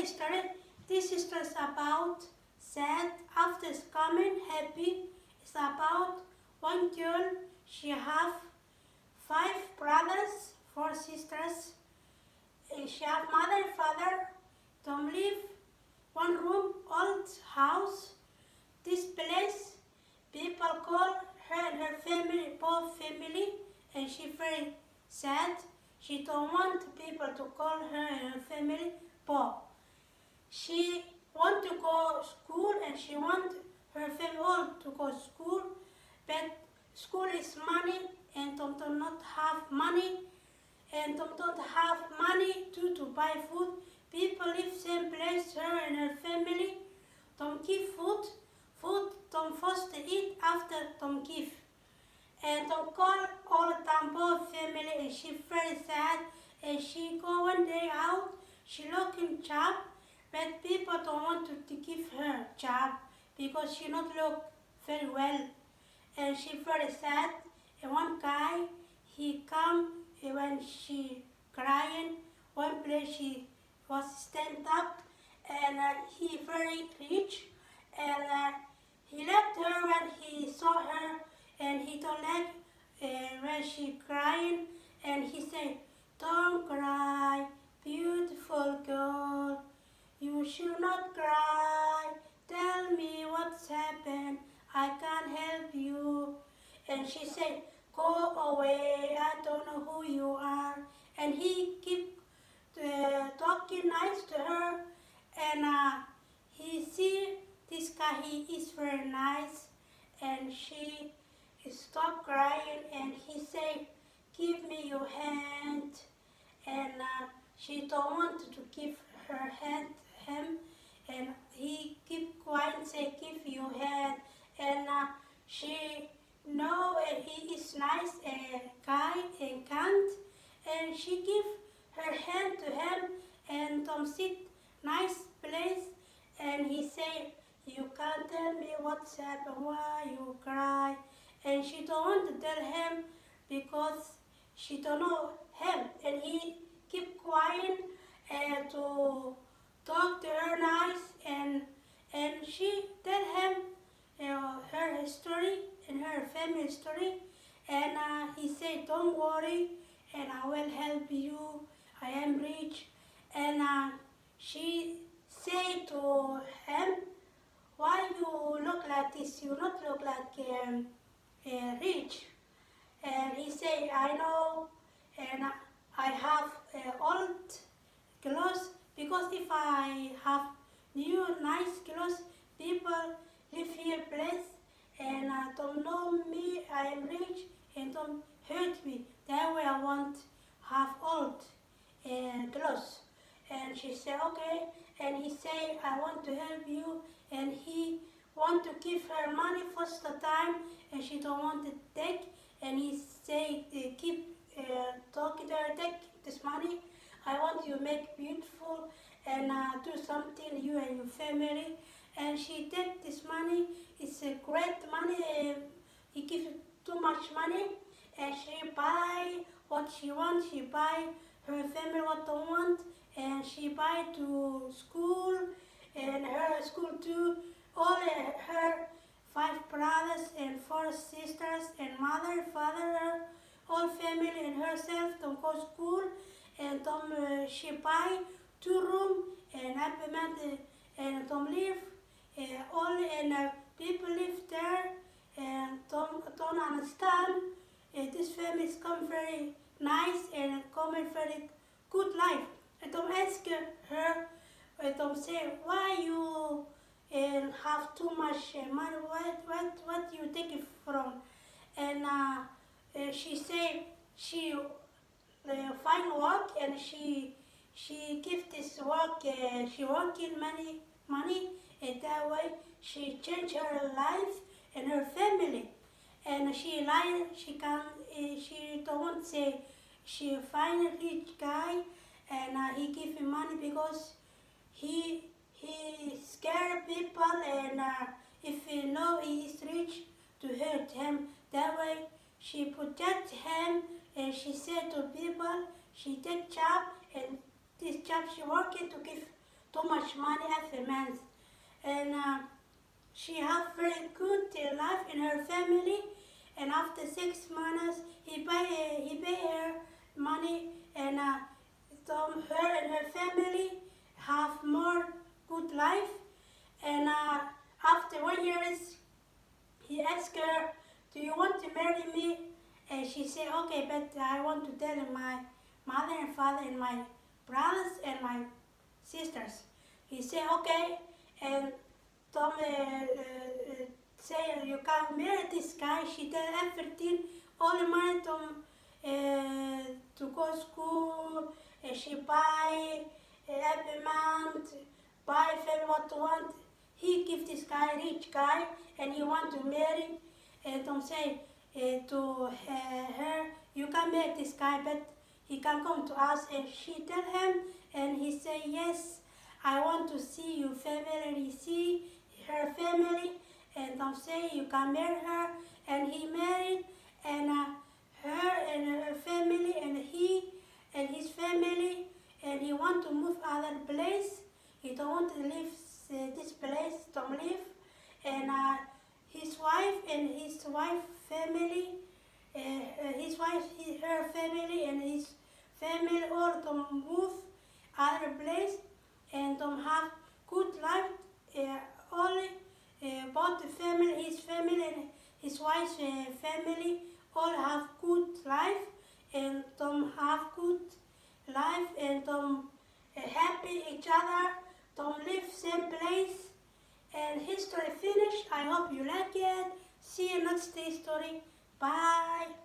funny story. This story is about sad, after it's coming, happy. It's about one girl. She have 5 brothers, 4 sisters. She have mother and father. Don't live one room, old house. This place, people call her and her family poor family, and she very sad. She don't want people to call her and her family poor. She want to go school and she want her family all to go school, but school is money and Tom not have money, and Tom don't have money to buy food. People live same place, her and her family. Tom give food Tom first eat after Tom give. And Tom call all the time poor family, and she very sad, and she go one day out, she looking job, but people don't want to give her job because she not look very well, and she very sad. And one guy, he come when she crying, one place she was stand up, and he very rich, and he left her when he saw her, and he don't like when she crying, and he said, "Don't cry, beautiful girl. You should not cry. Tell me what's happened. I can't help you." And she said, "Go away. I don't know who you are." And he keep talking nice to her, and he see this guy, he is very nice, and she stopped crying, and he said, "Give me your hand." And she don't want to give her hand him, and he keep quiet and say, "Give your hand." And she know he is nice guy and kind, and she give her hand to him, and Tom sit nice place, and he say, "You can't tell me what's happened, why you cry." And she don't want to tell him because she don't know him, and he keep quiet and to talk to her nice, and she tell him her history and her family story, and he said, "Don't worry, and I will help you. I am rich." And she say to him, "Why you look like this? You not look like rich." And he say, "I know, and I have old clothes, because if I have new nice clothes, people live here place and don't know me, I am rich, and don't hurt me. That way I want have old clothes." And she said, "Okay." And he say, "I want to help you." And he want to give her money first time, and she don't want to take. And he say, keep talking to her, "Take this money. I want you to make beautiful and do something, you and your family." And she take this money. It's a great money. He gives too much money, and she buy what she wants. She buy her family what they want, and she buy to school, and her school too. All her 5 brothers and 4 sisters, and mother, father, all family, and herself don't go school, and she buy 2 room and apartment, and live all, and people live there, and don't understand. This family is come very nice and come a very good life. And don't ask her, don't say, "Why you have too much money? What you take it from?" And she say she find work, and she give this work. She working money, and that way she change her life and her family. And she lie. She can. She don't want to say. She find a rich guy, and he give him money because he scare people, and if he know he is rich, to hurt him. That way she protect him, and she said to people, she take job, and this job she working to give to too much money every month. And she have very good life in her family. And after 6 months, he pay her money, and her and her family have more good life. And after 1 year, he asked her, "Do you want to marry me?" And she said, "Okay, but I want to tell my mother and father and my brothers and my sisters." He said, "Okay," and Tom say, "You can't marry this guy." She tell everything, all the money to go to school. She buy every month, buy for what want. He give this guy, rich guy, and he want to marry. Tom say to her, "You can marry this guy, but he can come to us." And she tell him, and he say, "Yes, I want to see your family." And he see her family, and Tom say, "You can marry her." And he married, and her and her family, and he and his family, and he want to move other place. He don't want to live this place, Tom live. And his wife and his wife family, his wife, her family, and his family all to move other place, and to have good life. Only both the family, his family and his wife's family, all have good life, and Tom have good life, and Tom happy each other. Tom live same place. And history finished. I hope you like it. See you next story. Bye.